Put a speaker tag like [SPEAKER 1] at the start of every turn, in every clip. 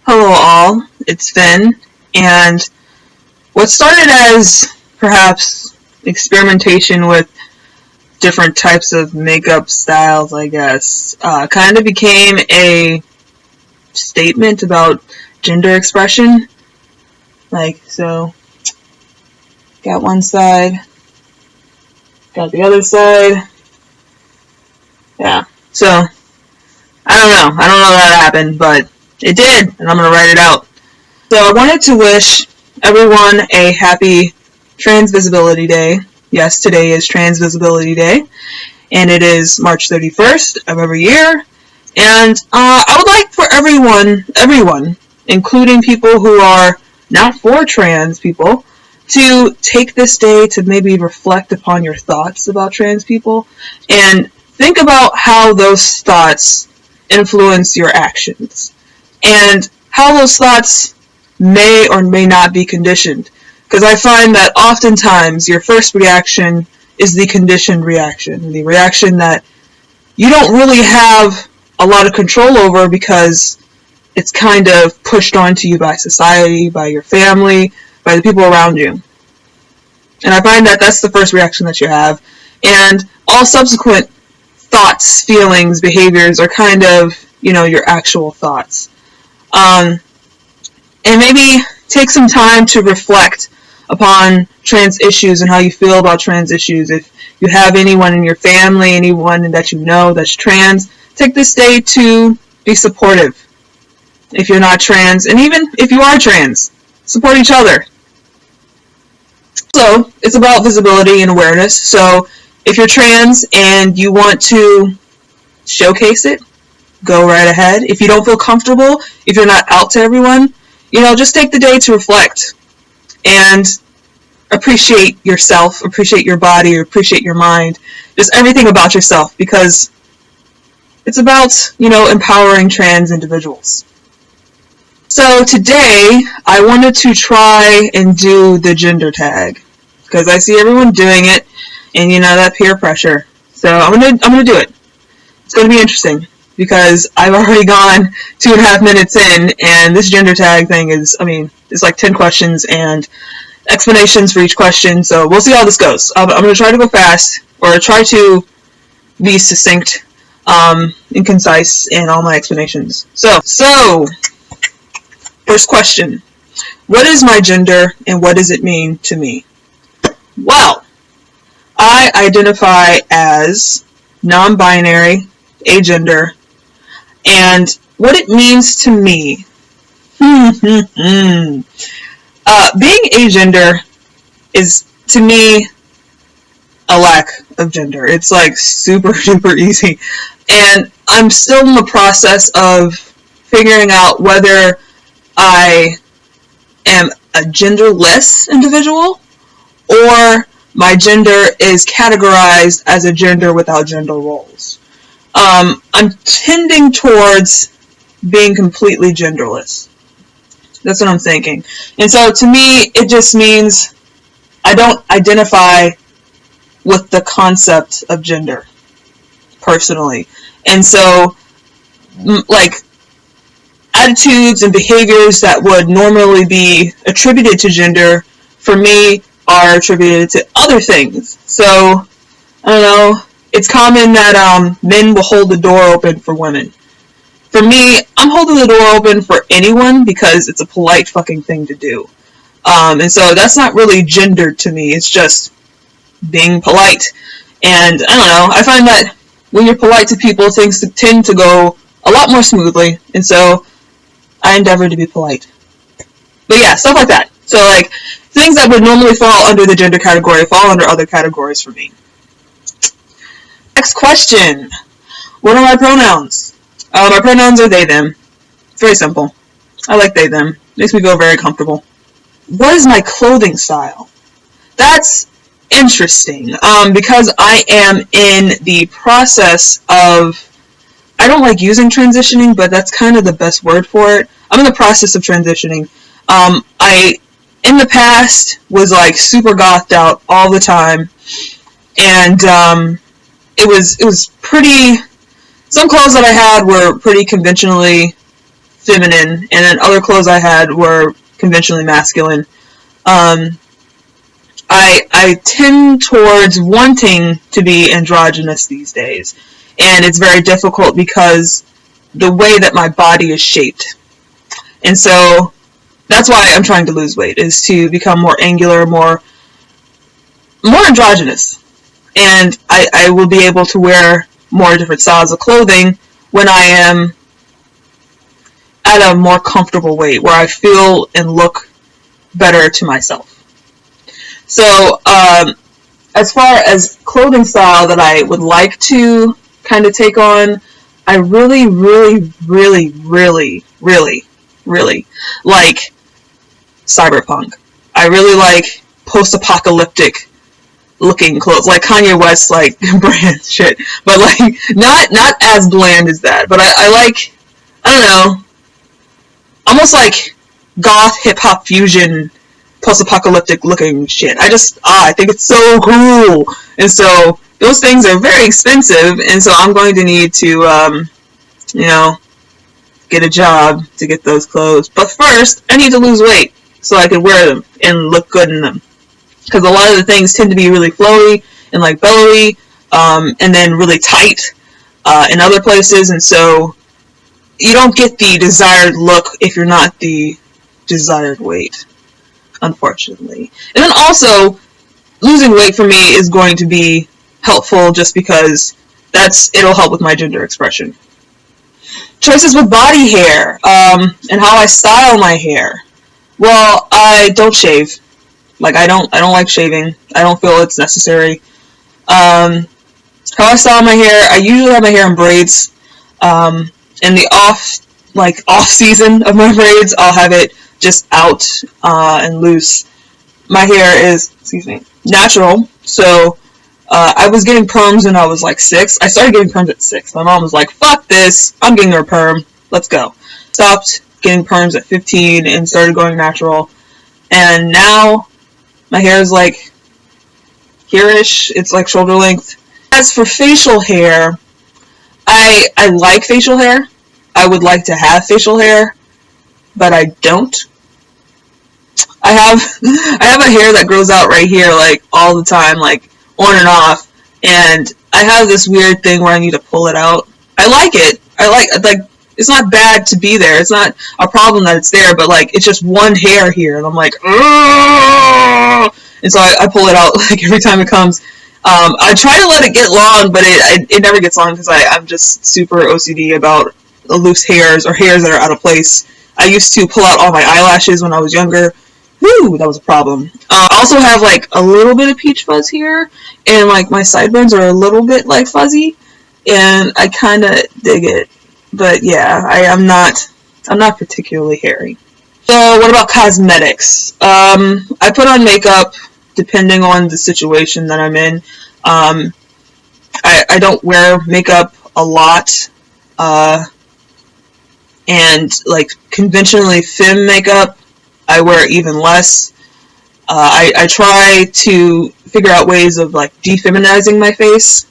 [SPEAKER 1] Hello all, it's Finn, and what started as perhaps experimentation with different types of makeup styles, I guess, kind of became a statement about gender expression. So, got one side, got the other side, yeah, so, I don't know how that happened, but it did, and I'm going to write it out. So I wanted to wish everyone a happy Trans Visibility Day. Yes, today is Trans Visibility Day, and it is March 31st of every year. And I would like for everyone, including people who are not for trans people, to take this day to maybe reflect upon your thoughts about trans people and think about how those thoughts influence your actions and how those thoughts may or may not be conditioned. Because I find that oftentimes your first reaction is the conditioned reaction, the reaction that you don't really have a lot of control over because it's kind of pushed onto you by society, by your family, by the people around you. And I find that that's the first reaction that you have. And all subsequent thoughts, feelings, behaviors are kind of, your actual thoughts. And maybe take some time to reflect upon trans issues and how you feel about trans issues. If you have anyone in your family, anyone that you know that's trans, take this day to be supportive. If you're not trans, and even if you are trans, support each other. So, it's about visibility and awareness. So, if you're trans and you want to showcase it, go right ahead. If you don't feel comfortable, if you're not out to everyone, just take the day to reflect and appreciate yourself, appreciate your body, appreciate your mind, just everything about yourself, because it's about, empowering trans individuals. So today, I wanted to try and do the gender tag, because I see everyone doing it, and that peer pressure. So I'm gonna do it. It's gonna be interesting, because I've already gone 2.5 minutes in, and this gender tag thing is, it's like 10 questions and explanations for each question, so we'll see how this goes. I'm going to try to go fast, or try to be succinct and concise in all my explanations. So, first question. What is my gender, and what does it mean to me? Well, I identify as non-binary, agender, and what it means to me. Being agender is, to me, a lack of gender. It's like super, super easy. And I'm still in the process of figuring out whether I am a genderless individual or my gender is categorized as a gender without gender roles. I'm tending towards being completely genderless. That's what I'm thinking. And so to me, it just means I don't identify with the concept of gender, personally. And so, attitudes and behaviors that would normally be attributed to gender, for me, are attributed to other things. So, I don't know, it's common that men will hold the door open for women. For me, I'm holding the door open for anyone because it's a polite fucking thing to do. And so that's not really gendered to me. It's just being polite. And I don't know, I find that when you're polite to people, things tend to go a lot more smoothly. And so I endeavor to be polite. But yeah, stuff like that. So things that would normally fall under the gender category fall under other categories for me. Next question. What are my pronouns? My pronouns are they, them. It's very simple. I like they, them. Makes me feel very comfortable. What is my clothing style? That's interesting, because I am in the process of, I don't like using transitioning, but that's kind of the best word for it. I'm in the process of transitioning. I, in the past, was super gothed out all the time, and it was pretty, some clothes that I had were pretty conventionally feminine, and then other clothes I had were conventionally masculine. I tend towards wanting to be androgynous these days, and it's very difficult because the way that my body is shaped. And so that's why I'm trying to lose weight, is to become more angular, more androgynous. And I will be able to wear more different styles of clothing when I am at a more comfortable weight, where I feel and look better to myself. So, as far as clothing style that I would like to kind of take on, I really, really, really, really, really, really like cyberpunk. I really like post-apocalyptic looking clothes, like Kanye West, like brand shit, but like not as bland as that. But I like, I don't know, almost like goth hip hop fusion post-apocalyptic looking shit. I think it's so cool. And so those things are very expensive, and so I'm going to need to get a job to get those clothes. But first, I need to lose weight so I can wear them and look good in them. Because a lot of the things tend to be really flowy and like bellowy, and then really tight in other places, and so you don't get the desired look if you're not the desired weight, unfortunately. And then also, losing weight for me is going to be helpful just because it'll help with my gender expression. Choices with body hair, and how I style my hair. Well, I don't shave. Like, I don't like shaving. I don't feel it's necessary. How I style my hair, I usually have my hair in braids. In the off season of my braids, I'll have it just out and loose. My hair is, natural. So I was getting perms when I was like 6. I started getting perms at 6. My mom was like, "Fuck this! I'm getting her a perm. Let's go." Stopped getting perms at 15 and started going natural. And now my hair is like here-ish. It's like shoulder length. As for facial hair, I like facial hair. I would like to have facial hair, but I don't. I have a hair that grows out right here, like, all the time, like, on and off, and I have this weird thing where I need to pull it out. I like it. Like, it's not bad to be there. It's not a problem that it's there, but, like, it's just one hair here, and I'm like, ugh! And so I pull it out, like, every time it comes. I try to let it get long, but it never gets long because I'm just super OCD about loose hairs or hairs that are out of place. I used to pull out all my eyelashes when I was younger. Woo, that was a problem. I also have like a little bit of peach fuzz here, and like my sideburns are a little bit like fuzzy, and I kind of dig it. But yeah, I'm not particularly hairy. So what about cosmetics? I put on makeup depending on the situation that I'm in. I don't wear makeup a lot, and like conventionally femme makeup, I wear even less. I try to figure out ways of like defeminizing my face,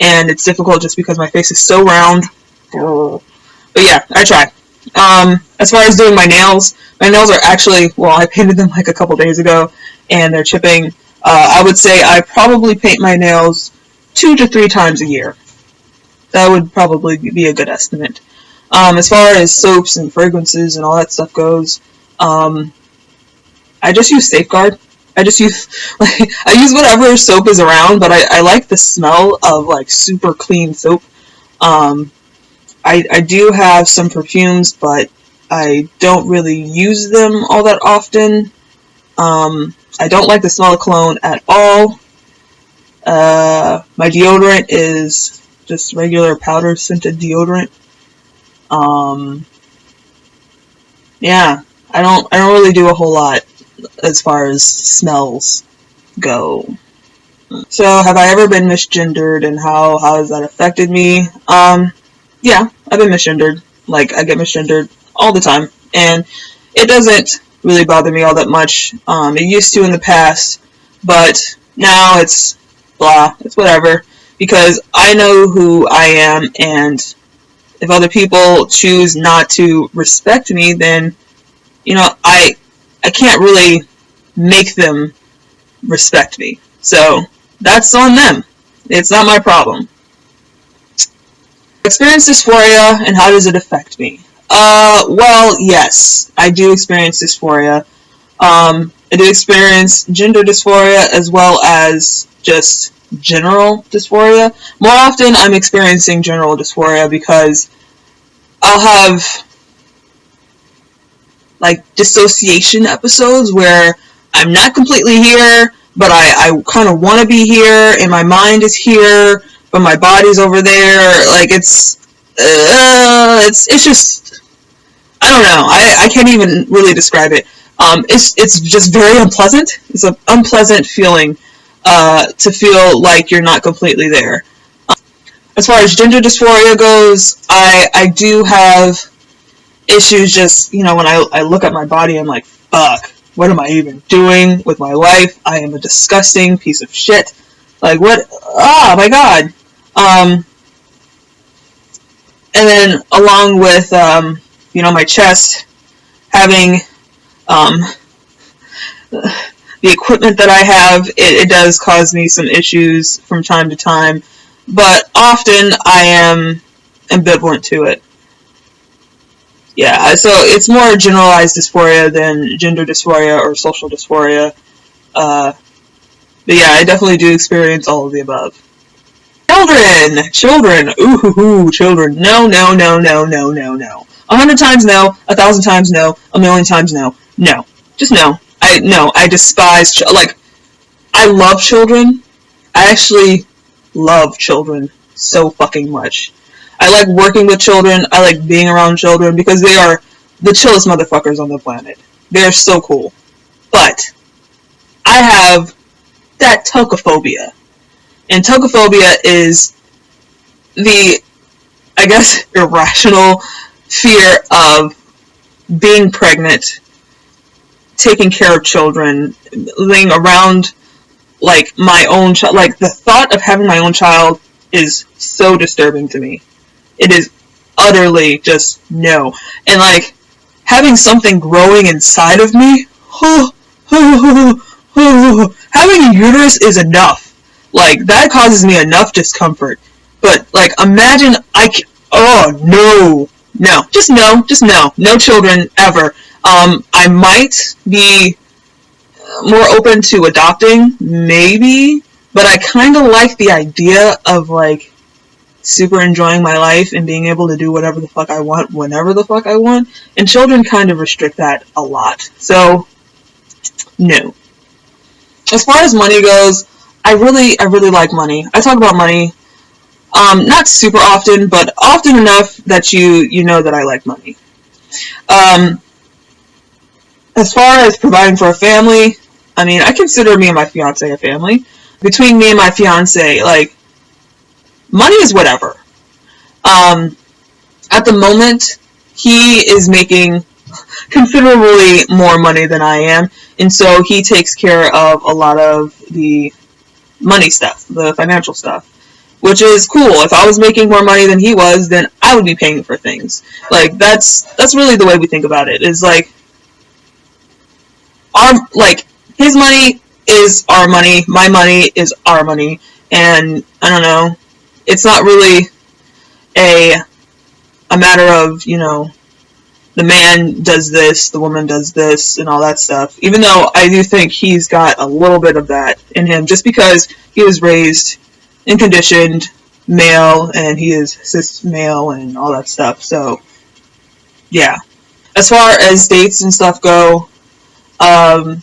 [SPEAKER 1] and it's difficult just because my face is so round. But yeah, I try. As far as doing my nails are actually, well, I painted them like a couple days ago, and they're chipping. I would say I probably paint my nails 2 to 3 times a year. That would probably be a good estimate. As far as soaps and fragrances and all that stuff goes, I just use Safeguard. I use whatever soap is around, but I like the smell of like super clean soap. I do have some perfumes, but I don't really use them all that often. I don't like the smell of cologne at all. My deodorant is just regular powder scented deodorant. Yeah, I don't really do a whole lot as far as smells go. So, have I ever been misgendered, and how has that affected me? Yeah, I've been misgendered. Like, I get misgendered all the time, and it doesn't really bother me all that much. It used to in the past, but now it's blah, it's whatever, because I know who I am, and if other people choose not to respect me, then, I can't really make them respect me. So that's on them. It's not my problem. Experience dysphoria, and how does it affect me? Well, yes, I do experience dysphoria. I do experience gender dysphoria as well as just general dysphoria. More often, I'm experiencing general dysphoria because I'll have like dissociation episodes where I'm not completely here, but I kind of want to be here, and my mind is here, but my body's over there. Like it's just, I don't know. I can't even really describe it. It's just very unpleasant. It's an unpleasant feeling to feel like you're not completely there. As far as gender dysphoria goes, I do have issues just, when I look at my body, I'm like, fuck, what am I even doing with my life? I am a disgusting piece of shit. Like, what? Oh, my God. And then along with, my chest, having the equipment that I have, it does cause me some issues from time to time, but often I am ambivalent to it. Yeah, so it's more generalized dysphoria than gender dysphoria or social dysphoria. But yeah, I definitely do experience all of the above. Children, ooh, children. No. 100 times no, 1,000 times no, a million times no. No, just no. I despise, I love children. I actually love children so fucking much. I like working with children. I like being around children because they are the chillest motherfuckers on the planet. They are so cool. But I have that tocophobia. And tocophobia is the, I guess, irrational fear of being pregnant, taking care of children, being around like my own child. Like the thought of having my own child is so disturbing to me. It is utterly just no. And like having something growing inside of me, having a uterus is enough. Like that causes me enough discomfort. But like imagine just no children ever. I might be more open to adopting, maybe, but I kind of like the idea of like super enjoying my life and being able to do whatever the fuck I want whenever the fuck I want, and children kind of restrict that a lot. So no. As far as money goes, I really like money. I talk about money not super often, but often enough that you know that I like money. As far as providing for a family, I mean, I consider me and my fiance a family. Between me and my fiance, like, money is whatever. At the moment, he is making considerably more money than I am, and so he takes care of a lot of the money stuff, the financial stuff, which is cool. If I was making more money than he was, then I would be paying for things. Like, that's really the way we think about it, is like, his money is our money, my money is our money, and I don't know, it's not really a matter of, the man does this, the woman does this, and all that stuff, even though I do think he's got a little bit of that in him, just because he was raised and conditioned male, and he is cis male, and all that stuff, so, yeah. As far as dates and stuff go, I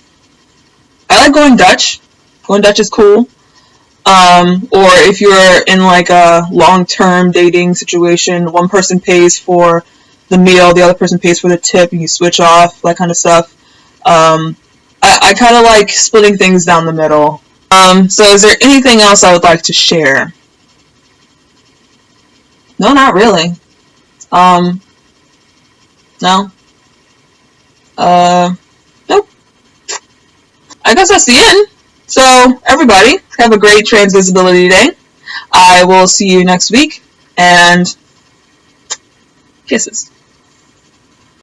[SPEAKER 1] like going Dutch. Going Dutch is cool. Or if you're in like a long-term dating situation, one person pays for the meal, the other person pays for the tip, and you switch off, that kind of stuff. I kind of like splitting things down the middle. So is there anything else I would like to share? No, not really. No. Nope. I guess that's the end. So, everybody, have a great Trans Visibility Day. I will see you next week, and Kisses.